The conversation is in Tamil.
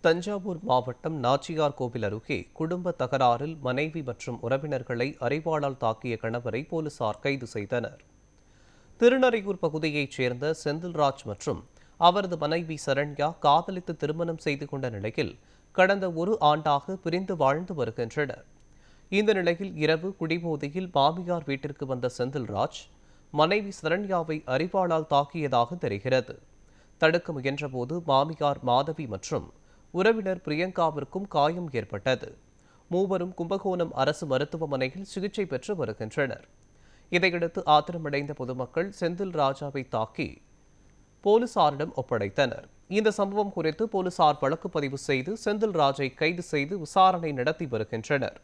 தஞ்சாவூர் மாவட்டம் நாச்சியார் கோவில் அருகே குடும்ப தகராறில் மனைவி மற்றும் உறவினர்களை அரிவாளால் தாக்கிய கணவரை போலீசார் கைது செய்தனர். திருநறையூர் பகுதியைச் சேர்ந்த செந்தில்ராஜ் மற்றும் அவரது மனைவி சரண்யா காதலித்து திருமணம் செய்து கொண்ட நிலையில் கடந்த ஒரு ஆண்டாக பிரிந்து வாழ்ந்து வருகின்றனர். இந்த நிலையில் இரவு குடிபோதையில் மாமியார் வீட்டிற்கு வந்த செந்தில்ராஜ் மனைவி சரண்யாவை அரிவாளால் தாக்கியதாக தெரிகிறது. தடுக்க முயன்றபோது மாமியார் மாதவி மற்றும் உறவினர் பிரியங்காவிற்கும் காயம் ஏற்பட்டது. மூவரும் கும்பகோணம் அரசு மருத்துவமனையில் சிகிச்சை பெற்று வருகின்றனர். இதையடுத்து ஆத்திரமடைந்த பொதுமக்கள் செந்தில் ராஜாவை தாக்கி போலீசாரிடம் ஒப்படைத்தனர். இந்த சம்பவம் குறித்து போலீசார் வழக்கு பதிவு செய்து செந்தில் ராஜை கைது செய்து விசாரணை நடத்தி வருகின்றனர்.